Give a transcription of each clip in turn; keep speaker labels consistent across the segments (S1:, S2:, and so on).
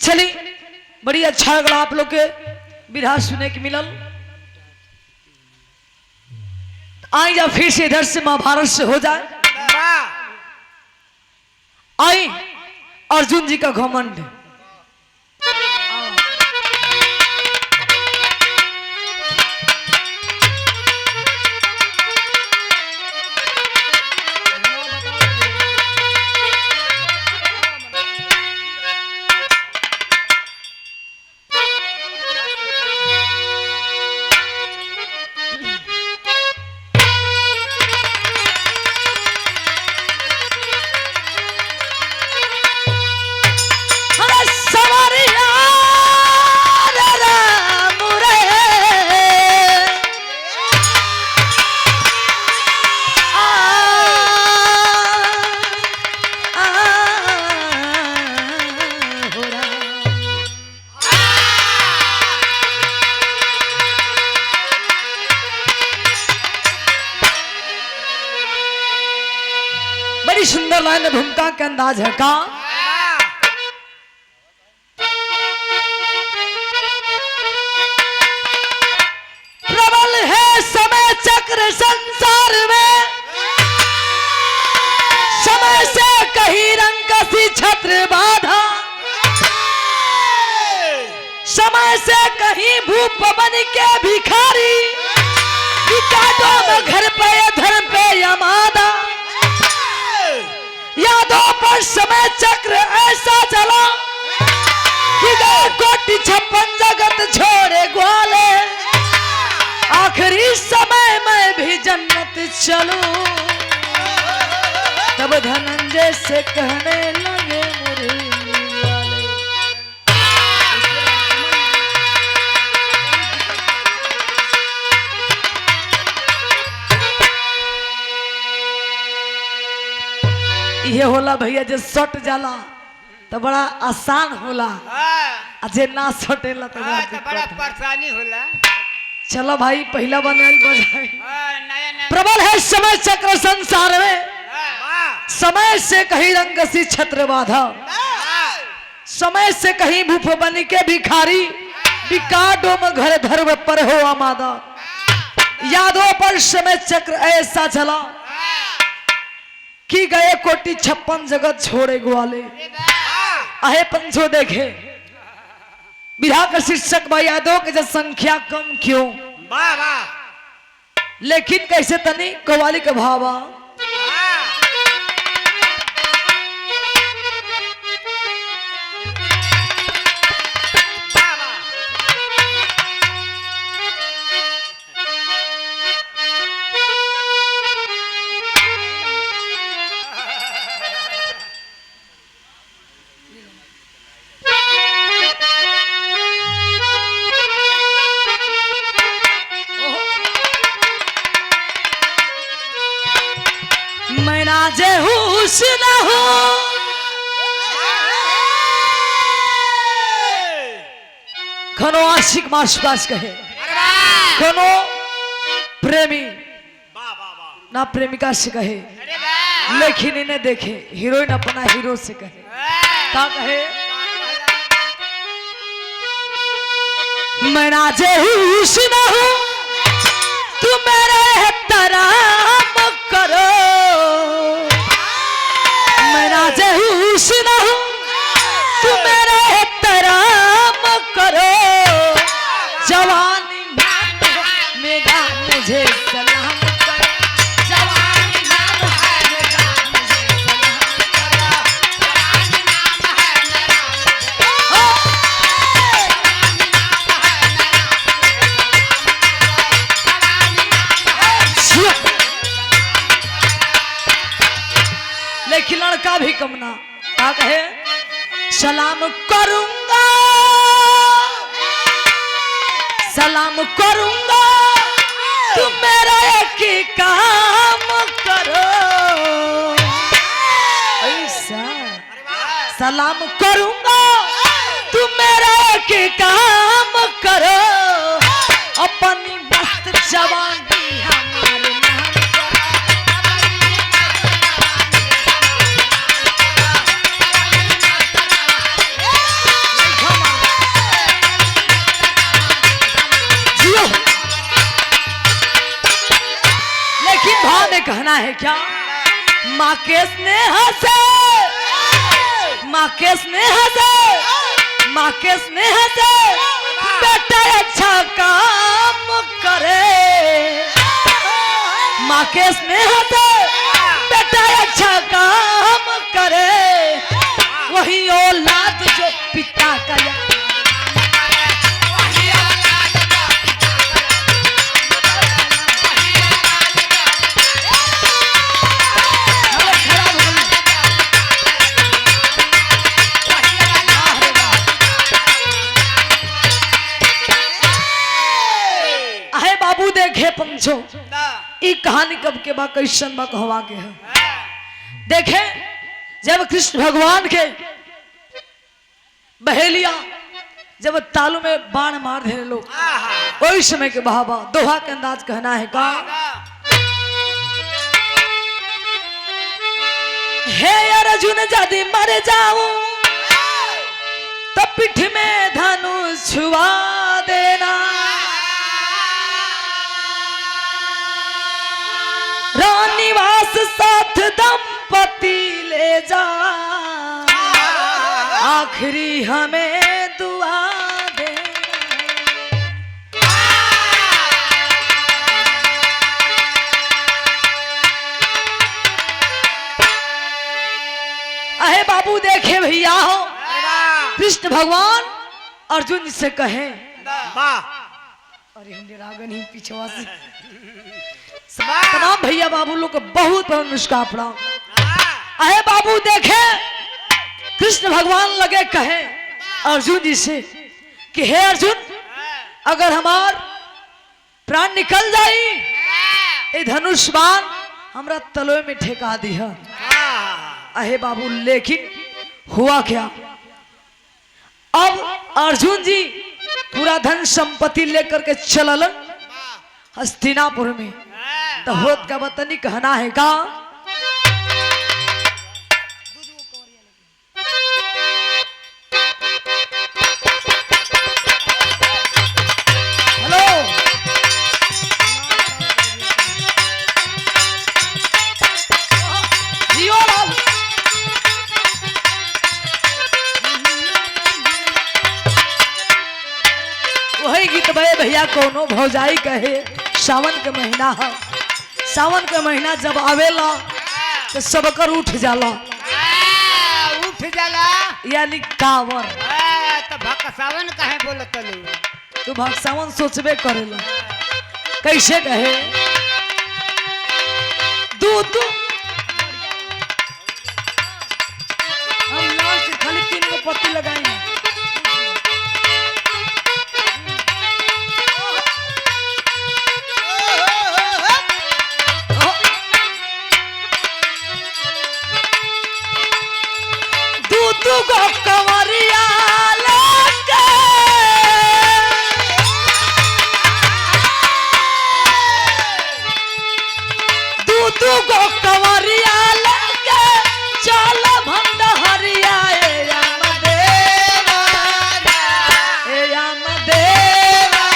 S1: चली बड़ी अच्छा लगा आप लोग के विधा सुने के मिलल। आई जा फिर से इधर से महाभारत से हो जाए। आई अर्जुन जी का घमंड। बड़ी सुंदर लाइन भूमिका के अंदाज है का। प्रबल है समय चक्र संसार में, समय से कहीं रंग कसी छत्र बाधा, समय से कहीं भूप बन के भिखारी, विकाटों में घर पे धर्म पे यमादा। यादों पर समय चक्र ऐसा चला कि गए कोटि 56 जगत छोड़े ग्वाले। आखिरी समय में भी जन्नत चलूं, तब धनंजय से कहने लगे मुरली वाले। ये होला भैया जे सट जाला तो बड़ा आसान होला, जे ना सटेला तो
S2: बड़ा परेशानी होला।
S1: चलो भाई पहला बनाल बजाए। प्रबल है समय चक्र संसार में, समय से कहीं रंग सी छत्र बाधा, समय से कहीं भूप बन के भिखारी, विकाटों में घर धर्म पर हो आमादा। यादों पर समय चक्र ऐसा चला कि गए कोटि 56 जगत छोड़े ग्वाले। आहे पंचो देखे विधा का शीर्षक भाई यादों के संख्या कम क्यों, लेकिन कैसे तनी कवाली का भावा। जे होश न हो खनो आशिक माशबाश कहे, खनो प्रेमी ना प्रेमिका से कहे, लेकिन इन्हें देखे हीरोइन अपना हीरो से कहे। क्या कहे? मैं ना जे होश न हो तू मेरे एहतराम करो, होश न हो तू मेरा एहतराम करो। जवानी मेरा मुझे सलाम करो, जवानी नाम है मेरा मुझे सलाम करो, जवानी नाम है मेरा, लेकिन लड़का भी कम ना। क्या कहे? सलाम करूंगा, सलाम करूंगा, तुम मेरा एक ही काम करो। ऐसा सलाम करूंगा, तुम मेरा एक ही काम करो। अपनी मस्त जवानी हमारे नाम करो। कहना है क्या? माँ के स्नेह से, माँ के स्नेह से, माँ के स्नेह से बेटा अच्छा काम करे। माँ के स्नेह से बेटा अच्छा काम करे, वही औलाद जो पिता का या बाबू देखे पंचो ई कहानी कब के बा कैसन बा कहवा के है। देखे जब कृष्ण भगवान के बहेलिया जब तालू में बाण मार दे लोग, वही समय के बहावा दोहा के अंदाज कहना है का? हे अर्जुन यदि मर जाऊं तब पीठ में धनुष छुआ देना, रानीवास साथ दंपति ले जा, आखिरी हमें दुआ देना। अहे बाबू देखे भैया हो, कृष्ण भगवान अर्जुन जी से कहे, अरे हमने रागन ही पीछे से तमाम भैया बाबू लोग को बहुत बहुत नमस्कार प्रणाम। अहे बाबू देखे कृष्ण भगवान लगे कहे अर्जुन जी से कि हे अर्जुन, अगर हमार प्राण निकल जाई ए धनुष बाण हमरा तलवे में ठेका दी है। अहे बाबू लेकिन हुआ क्या? अब अर्जुन जी पूरा धन संपत्ति लेकर के चललन हस्तिनापुर में, तो होत का बतनी कहना है का? हेलो जियो लाल, वही गीत भे भैया कोनो भौजाई कहे सावन के महीना है, सावन के महीना जब आवेला तो सबकर उठ जाला,
S2: उठ जाला
S1: यानी कावर।
S2: तो भक्सावन काहे बोलत लो?
S1: तू भक्सावन सोचबे करेला कैसे कहे? दूध हम लास्ट खाली 3 गो पत्ती लगाई, गो कंवरिया लेके दू गो कंवरिया लेके चल भंडहरिया ए राम देवा, ए राम देवा,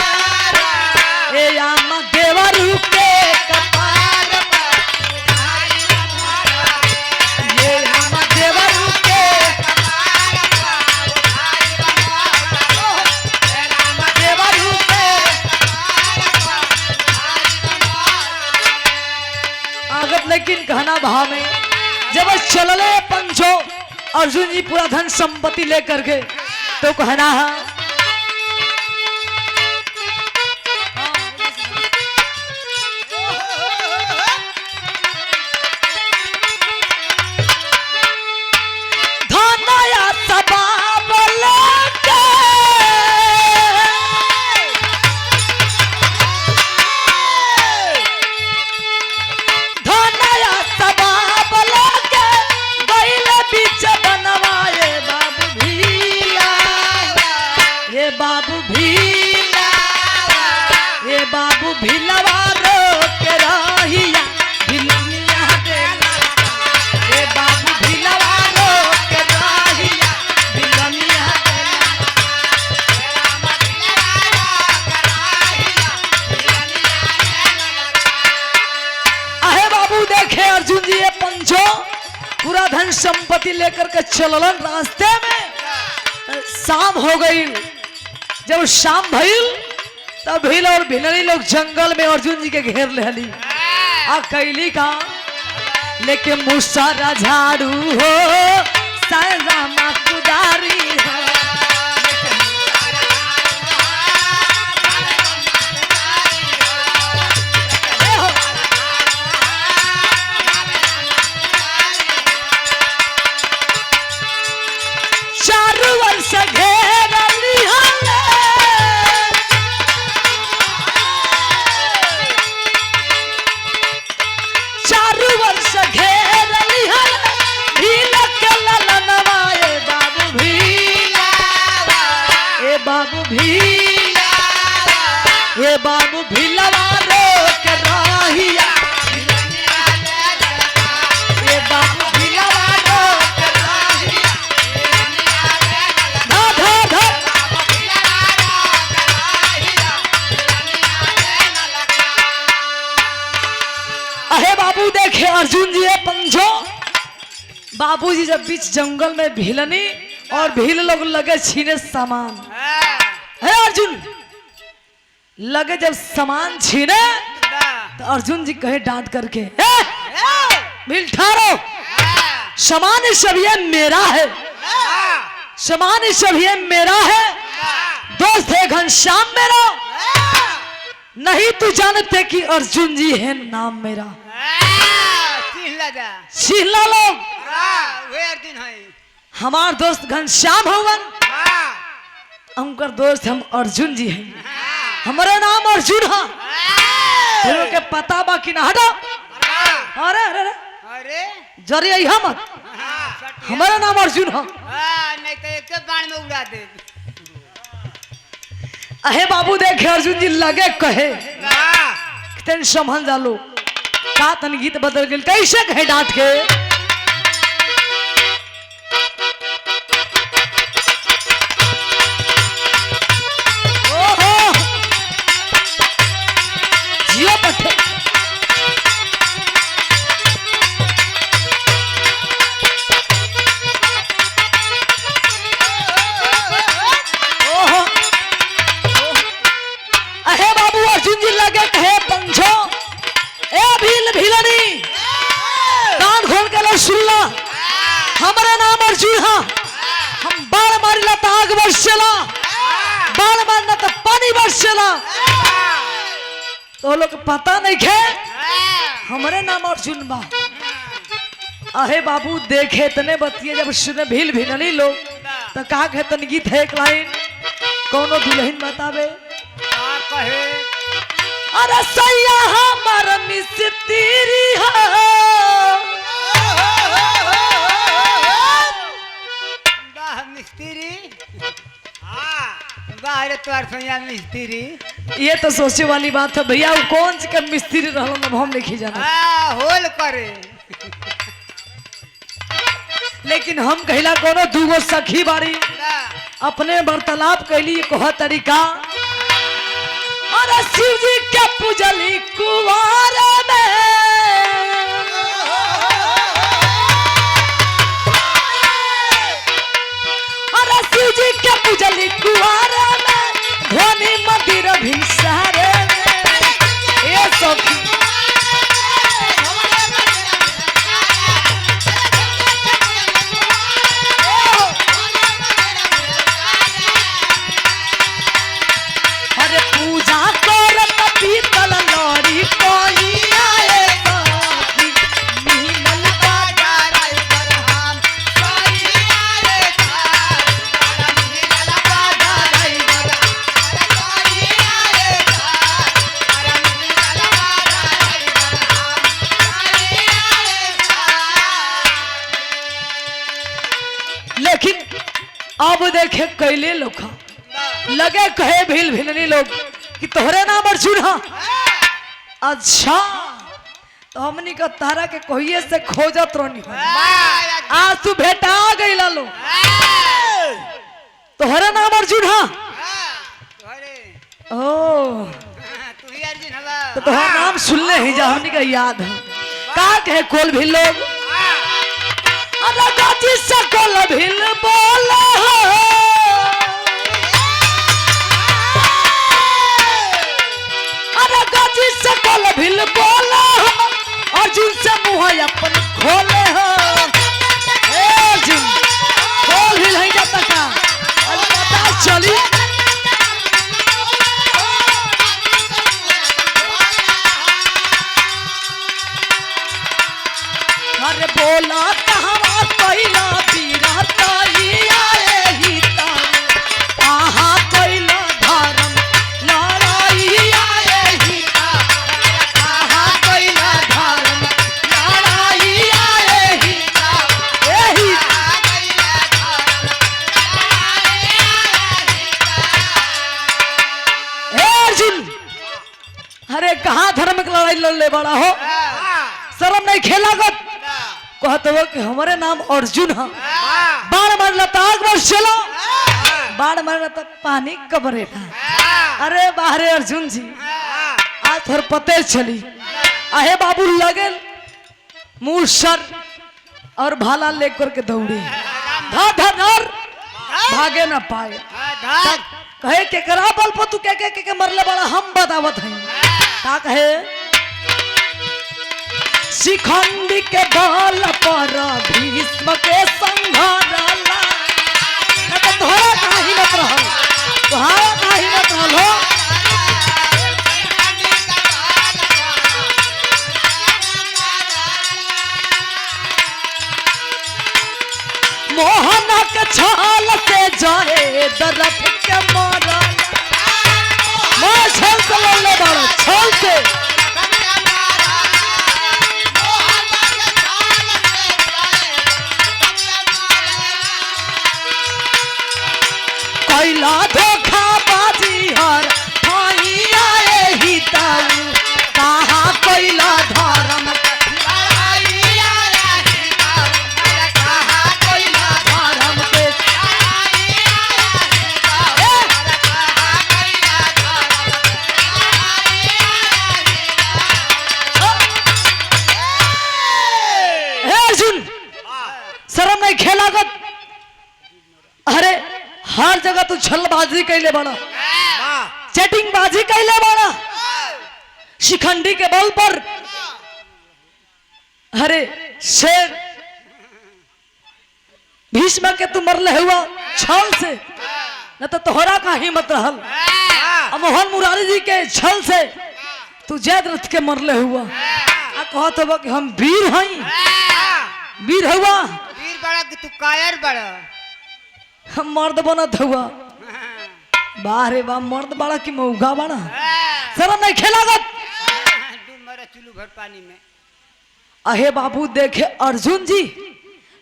S1: ए राम देवा रुके कपार ये राम देवा रुके लेकिन कहना भाव में जब चलले पंचो अर्जुन जी पूरा धन संपत्ति लेकर के, तो कहना है धनया सबाब लेके लेकर के चललन रास्ते में शाम हो गई। जब शाम भइल तब भील और भिलनी लोग जंगल में अर्जुन जी के घेर लेली। आ कैली का लेके मुसरा झाड़ू हो सारा कुदारी हो। चारू वर्ष घेरली हले चारू वर्ष घेरली हले भील के ललनवा ए बाबू भीलावा ए बाबू भीलावा ए बाबू भीलवा रोक रहिया ए बाबू भीलवा रोक रहिया धा धा धा अहे बाबू देखे अर्जुन जी पंजो। बाबूजी जब बीच जंगल में भिलनी और भील लोग लगे छीने सामान। है अर्जुन लगे जब सामान छीने तो अर्जुन जी कहे डांट करके भील ठहरो, सामान सब ये मेरा है, सामान सब ये मेरा है। दोस्त है घनश्याम मेरा, नहीं तू जानते कि अर्जुन जी है नाम मेरा। सिहला लोग हमार दोस्त घनश्याम होवन, उनकर दोस्त हम अर्जुन जी हैं। हमारा नाम अर्जुन है, तेरे के पता बा कि ना? हटो अरे अरे
S2: अरे
S1: जरिया यहाँ मत, हमारा नाम अर्जुन है।
S2: नहीं तो एक बाण में उड़ा दे।
S1: अहे बाबू देखे अर्जुन जी लगे कहे तेन संभल जालो का तन गीत बदल गए कैसे कहे डांट के। ओहो जियो पट्टे ओहो अहे बाबू अर्जुन जी लगे कहे पंछो ए भील भीलनी कान खोल के लो सुन ला, हमारा नाम अर्जुन है। हम बाण मारिला तो आग बरसेला, बाण मारना तो पानी बरसेला। तो लोग पता नहीं खे हमारे नाम अर्जुन बा। अहे बाबू देखे तने बतिये जब सुने भील भीलनी लोग तो कहा के तन गीत है एक लाइन कौनो दुल्हन बतावे
S2: कहे
S1: अरे सैया हमार मिस्त्री हो
S2: वाह मिस्त्री, वाह रे तोर सैया मिस्त्री।
S1: ये तो सोचे वाली बात है भैया, वो कौन सी का मिस्त्री रहलो ना हम नहीं जाना।
S2: होल करे
S1: लेकिन हम कहला कोनो दूगो सखी बारी अपने वार्तालाप कैली कोह तरीका। अरे शिव जी के पूजली कुवार में अरे शिव जी के पूजली कुवार में धोनी मंदिर भी सारे में। ये सखी अरे पूजा करत पीतल लड़ी कोई आए सखी मिलल बाजार बरहम कोई आए सखी मिलल बाजार बरहम कोई आए सखी मिलल बाजार बरहम कोई आए सखी। लेकिन अब देखे कैले लोग लगे कहे भील भीलनी लोग कि तोहरे नाम अर्जुन है। अच्छा तो हमनी का तारा के कोहिए से खोजत रोनी हो, आज तू भेटा गई लो। तोहरे नाम अर्जुन है ओ
S2: तू ही अर्जुन हवा।
S1: तो तोहरा नाम सुनले ही जा हमनी का याद है का कहे कोल भी लोग। अरे गजी सकल भिल बोला अरे गजी सकल भिल बोला अर्जुन से मुँह अपन खोले हो अर्जुन बोल हिल नहीं जाता का आज पता चली अरे बोला कहाँ कोइला पीरा ताई आए ही ताई कहाँ कोइला धर्म लड़ाई आए ही कहाँ कोइला धर्म लड़ाई आए ही यही अर्जुन अरे कहाँ धर्म की लड़ाई लड़ले बड़ा हो शर्म नहीं खेला गत कहते हो कि हमारे नाम अर्जुन है बाण मारला तो आग बरस चलो बाण मारला तो पानी कबरे था अरे बाहरे अर्जुन जी आज थोड़ पते चली आहे बाबू लगे मूसर और भाला लेकर के दौड़ी धर धर धर भागे न पाए कहे के करा बल पर तू के मरले बड़ा हम बतावत हैं का कहे शिखंडी के बल पर भीष्म के संहारला न तो तोहरा का हिम्मत रहल तोहरा का हिम्मत रहल हो मोहन के छाल से जाए दरफ के मारला मैं छल से लड़ले बड़ा छल से कैला धोखा बाजी हर भाई आए ही ताऊ कहाँ कैला धर्म लड़ाई आए ही ताऊ कहाँ कैला धर्म के लड़ाई आए ही ताऊ कहाँ कैला धर्म लड़ाई आए ही अर्जुन शर्म नहीं खेला गत अरे हर जगह तू छलबाजी कैले बड़ा चैटिंग बाजी कैले बड़ा शिखंडी के बल पर अरे शेर भीष्म के तू मरले हुआ छल से न तो तोहरा का हिम्मत रहल मोहन मुरारी जी के छल से तू जयद्रथ के मरले हुआ आ कहत हो कि हम वीर हई वीर हुआ
S2: वीर बड़ा कि तू कायर बड़ा
S1: हम मर्द बनत हुआ बाहरे बा मर्द बड़ा कि मौगा बड़ा शर्म नहीं खेला गत
S2: तू मरा चुलू भर पानी में
S1: अहे बाबू देखे अर्जुन जी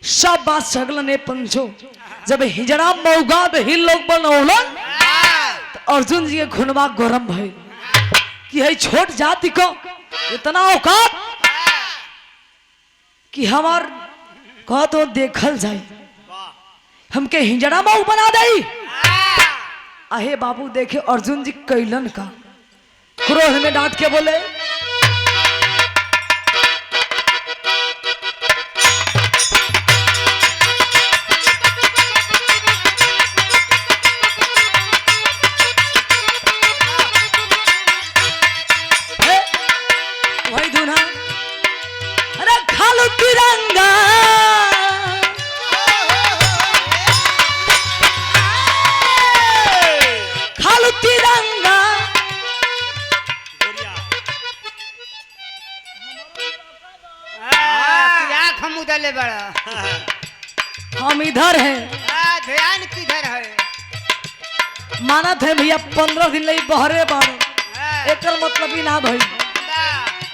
S1: सब बात सगल ने पंचो जब हिजड़ा मौगा ही लोग बनौलन तो अर्जुन जी के खुनवा गरम भइल कि है छोट जाति को इतना औकात कि हमार कह तो देखल जाए हमके हिजड़ा मऊ बना दई अहे बाबू देखे अर्जुन जी कैलन का क्रोध में डांट के बोले वही धुना अरे खालू तिरंगा खालू तिरंगा
S2: हम उधर बड़ा
S1: हम इधर हैं
S2: ध्यान किधर है
S1: माना थे भैया 15 दिन लई बहरे बाड़ो एक मतलब ही ना भाई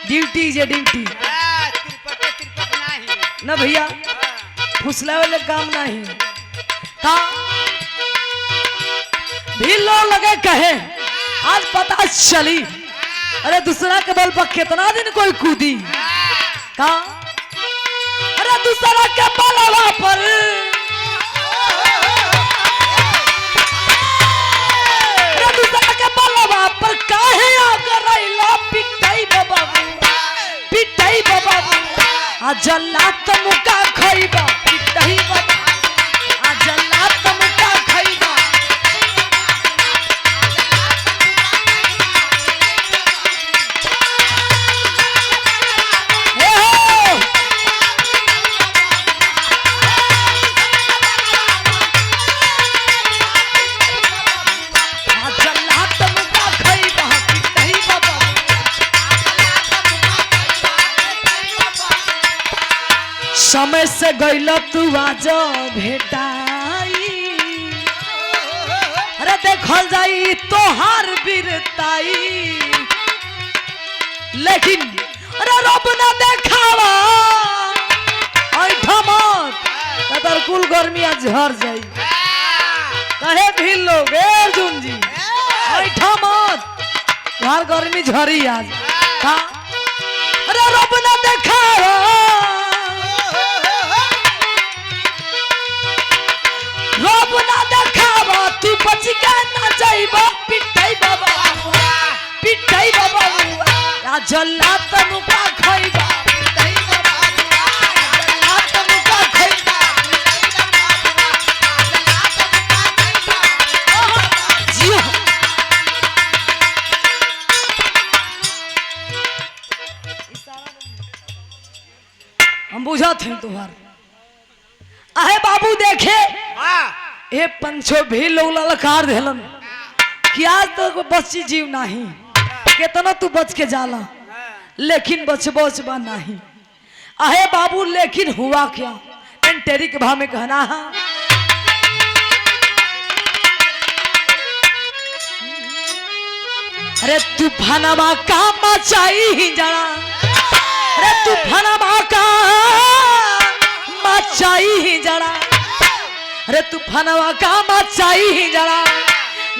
S1: ड्यूटी जे ड्यूटी
S2: तिरपट नहीं
S1: न भैया फुसला वाले काम नहीं का भी लोग लगे कहे आज पता चली अरे दूसरा के बल पर कितना दिन कोई कूदी का अरे दूसरा के बलवा पर अरे दूसरा के बलवा पर काहे आकर रैला पिटाई बाबा आ जल्ला तमुका खइबा पिटाई बाबा समय से गइल तू आज भेटाई अरे देखल जाई तोहार वीरताई लेकिन अरे रब ना देखावा ऐठा मत तर कुल गर्मी झर जाई कहे भी लोग अर्जुन जी ऐठा मत तुम्हार गर्मी झरी आज हाँ अरे रब ना देखावा रब ना देखावा तू बच के ना जाइबा पिटाई बाबा या जल्ला तनु का खइबा पिटाई बाबा जल्ला तनु का खइबा जियो हम बुझात हैं तुम्हार अहे बाबू देखे ये पंचो भी लोग ललकार देलन कि आज तो बच्ची जीव नहीं कितना तू बच के जाला लेकिन बचबा नहीं अहे बाबू लेकिन हुआ क्या एंटेरी के भाव में कहना है अरे तूफानमा का मचाई ही जड़ा अरे तूफानमा का मचाई ही जड़ा अरे तूफानवा का मचाई ही जड़ा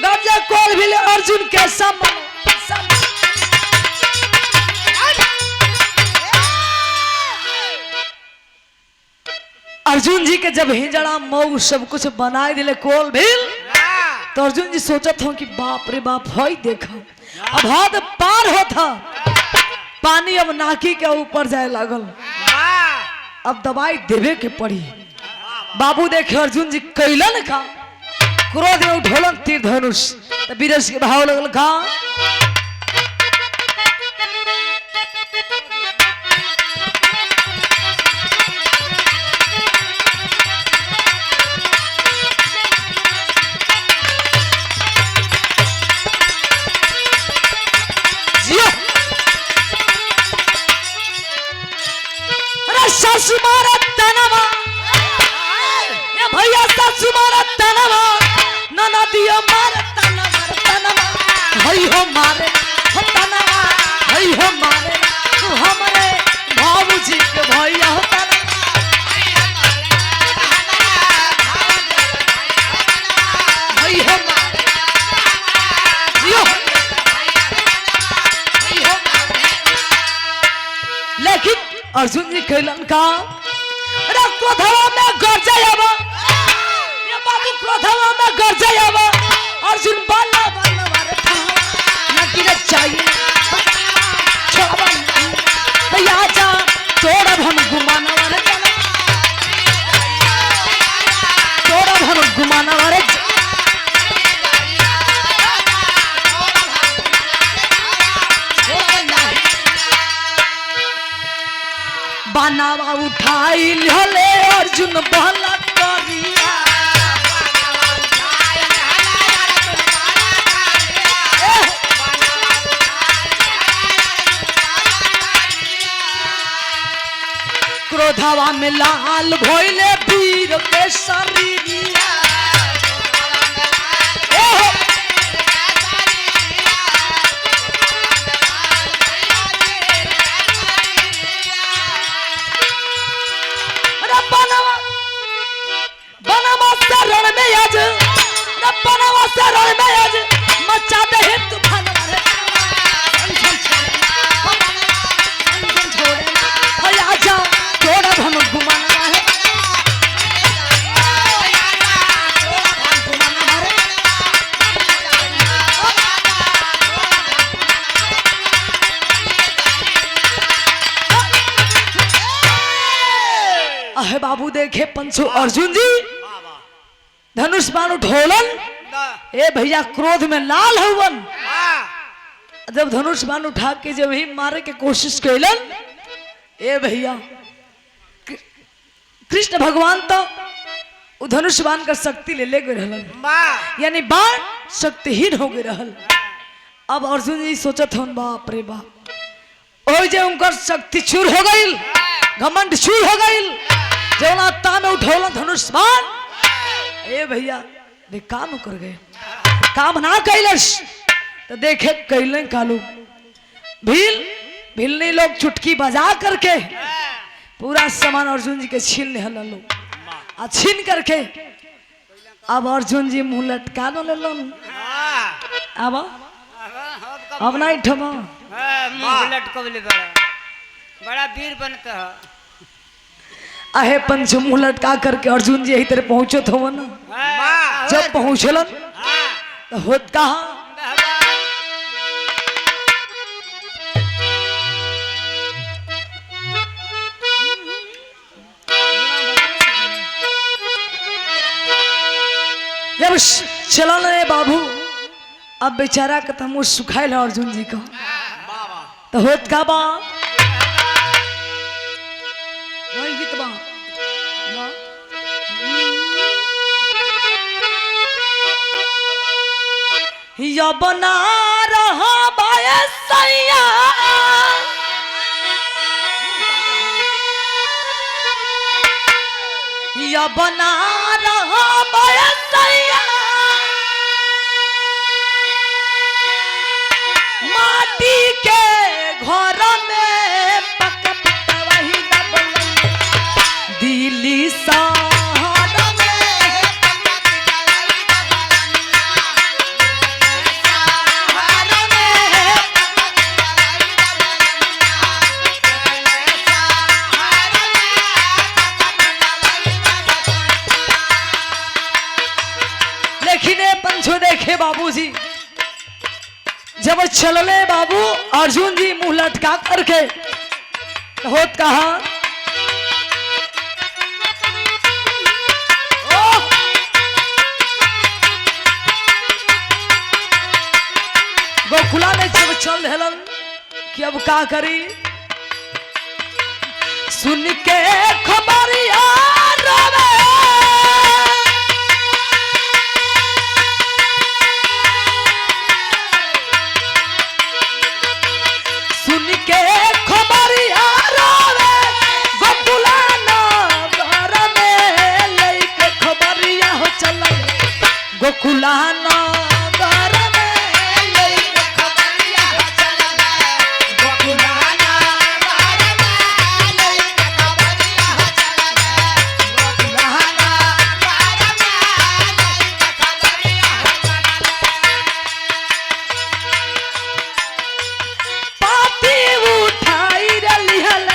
S1: गरजे कोल भी अर्जुन के समान अर्जुन जी के जब हिजड़ा मऊ सब कुछ बनाए दिले कोल भील तो अर्जुन जी सोचत हो कि बाप रे बाप हई देखा अब हाथ पार होता पानी अब नाकी के ऊपर जाए लागल अब दवाई देवे के पड़ी बाबू देखे अर्जुन जी कैलन का क्रोध में उठोलन तीर धनुष तो बीरस के भाव लगल का सासु मारा तनवा ये भैया सासु मारा तनवा ननदिया मारा तनवा हई हो मारे हो तनवा हई हो मारे तू हमरे बाबूजी के भैया हो तनवा हई हो मारे जियो हई हो लेकिन अर्जुन जी कैलन का अरे क्रोधवा में गरजे आवा ये बाबू क्रोधवा में गरजे आवा अर्जुन बाला बाला मारे था न गिरे चाहिए छोड़वा भैया जा तोड़ हम गुमाना वाले तोड़ हम गुमाना वाले बनावा उठाई ले अर्जुन भला करिया क्रोधवा में लाल भइले वीर के शरीरिया मचा दे तूफान जा तोड़ा हम घुमाना है अहे बाबू देखे पंचो अर्जुन जी धनुष बाण उठोलन ए भैया क्रोध में लाल हुवन जब धनुष बाण उठा के जब ही मारे के कोशिश कैलन ए भैया कृष्ण भगवान तो धनुष बाण का शक्ति ले गए रहलन यानी बाण शक्तिहीन हो गए रहल अब अर्जुन जी सोचत हन बाप रे बाप ओ जे उनकर शक्ति चूर हो गई घमंड चूर हो गई जौना ता में उठौला धनुष बाण ए भैया रे काम कर गए काम ना कैलस तो देखे कैले कालू भिलनी लोग चुटकी बजा करके पूरा सामान अर्जुन जी के छीन ले लो आ छीन करके अब अर्जुन जी मुंह लटका ले लो अब नहीं ठमा
S2: मुंह लटकवले बड़ा वीर बनता है।
S1: आहे पंच मुंह लटका करके अर्जुन जी यही तरह पहुंचो थे ना जब पहुंचल तो होत कहा जब चलन रे बाबू अब बेचारा का तमु सुखायल है अर्जुन जी का तो होत का बा वही गीत बा या बना रहा बायसैया या बना रहा बायसैया माटी के घर में पक वही दिल्ली शहर में लेकिन पंचो देखे बाबूजी जब चलले बाबू अर्जुन जी मुंह लटका करके तो होत कहा गोकुला में जब चल हेलन कि अब का करी सुन के खबरिया रोवे सुन के खबरिया रोवे गोकुला नगर में लेके खबरिया हो चल गोकुला नगर में लेके खबरिया हो चल गोकुला नगर में लेके खबरिया हो चल गोकुला नगर में लेके खबरिया हो चल पापी उठाई रली हले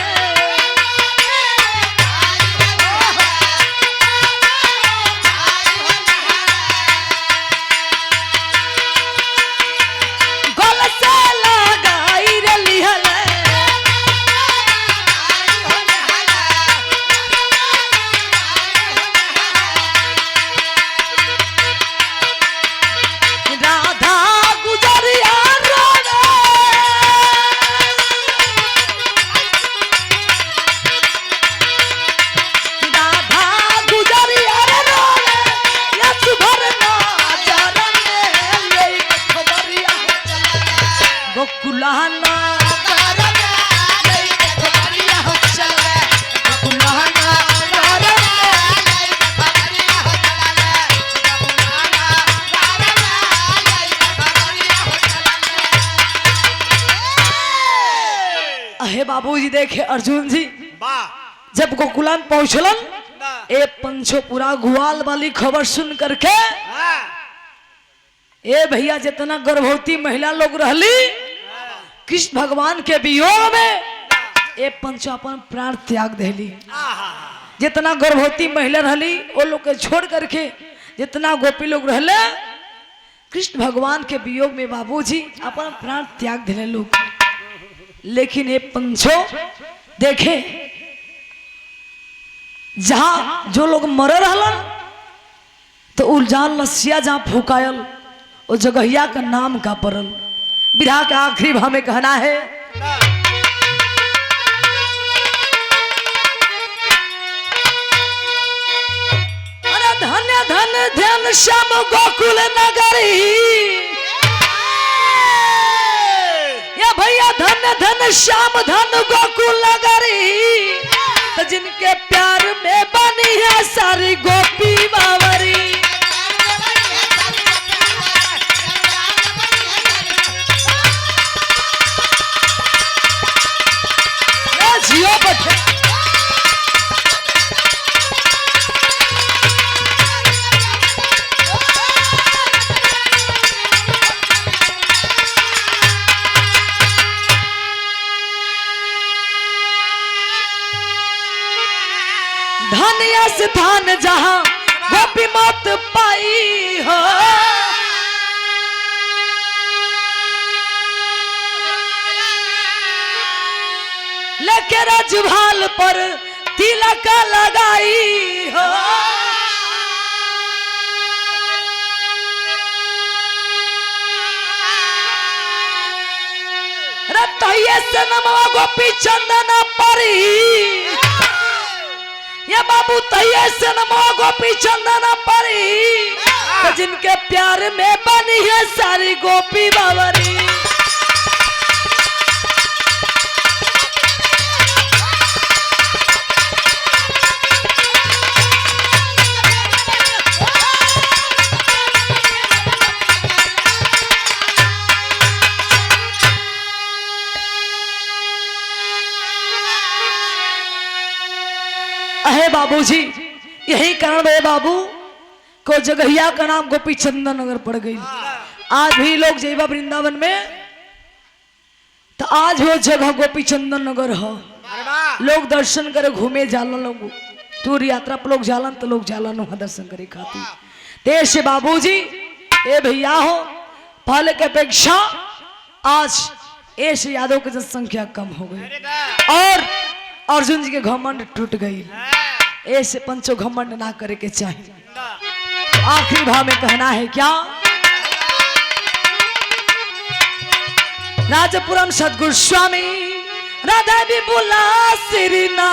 S1: गल से लगाई रली हले राधा गुजरिया रोवे राधा गुजरिया रोवे यस भर नजर में लेके खबरिया हो चल गोकुला नगर में लेके खबरिया हो चल गोकुला नगर में लेके खबरिया हो चल गोकुला नगर में लेके खबरिया हो चल अहे बाबूजी देखे अर्जुन जी जब गोकुला में पहुंचलन ए पंचो पूरा ग्वाल वाली खबर सुन करके ए भैया जितना गर्भवती महिला लोग रहली कृष्ण भगवान के वियोग में ए पंचो अपन प्राण त्याग देली जितना गर्भवती महिला रहली वो लोग के छोड़ करके जितना गोपी लोग रहले कृष्ण भगवान के वियोग में बाबूजी अपन प्राण त्याग दिले लोग लेकिन ये पंचो देखे जहां जो लोग मर रहलन तो उलझान लसिया जहां फुकायल वो जगहिया का नाम का परल विधा के आखिरी भाव में कहना है अरे धन्य धन ध्यान श्याम गोकुल नगरी ये भैया धन धन श्याम धन गोकुल नगरी तो जिनके प्यार में बनी है सारी गोपी बावरी। जियो बटे धन्य स्थान जहां गोपी मौत पाई हो। लेके रजभाल पर तिलक लगाई हो। रतैये से नमवा गोपी चंदन परी। ये बाबू तैये से नमो गोपी चंदन परी। तो जिनके प्यार में बनी है सारी गोपी बावरी। अहे बाबूजी, यही कारण है बाबू को जगहिया का नाम गोपी चंदन नगर पड़ गई। आज भी लोग जेबा वृंदावन में तो आज वो जगह गोपी चंदन नगर हो। लोग दर्शन करे घूमे जाला, लोग टूर यात्रा पर लोग जालन तो लोग जालन वहां दर्शन करे खातिर। देश से बाबूजी ए भैया हो, पहले के अपेक्षा आज एश यादव की जनसंख्या कम हो गई और अर्जुन जी के घमंड टूट गई। ऐसे पंचो घमंड ना करे के चाहिए। आखिरी भाव में कहना है क्या? राजपुरम सदगुरु स्वामी राधा विपुला श्रीना।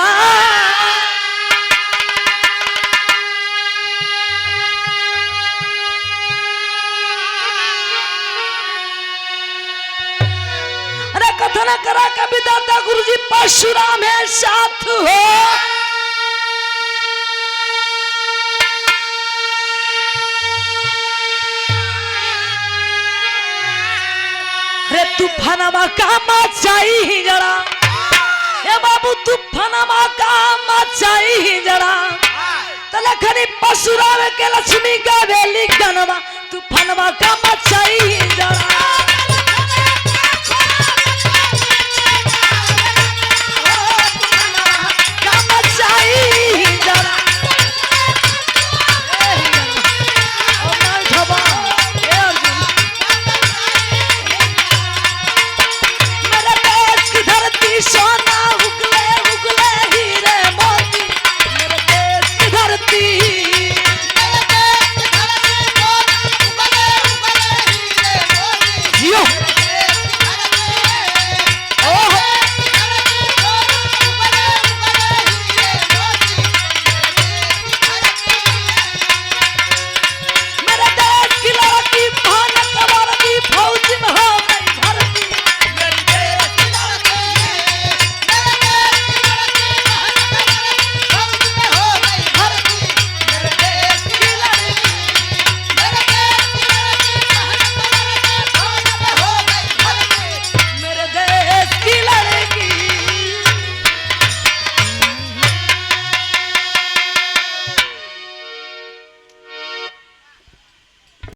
S1: अरे कथन करा कभी दादा गुरु जी परशुराम है साथ हो। तूफानमा काम चाहिए जरा, ये बाबू तूफानमा काम चाहिए जरा। तलखनी परशुराम के लक्ष्मी का वेली गनवा तूफानमा काम चाहिए जरा।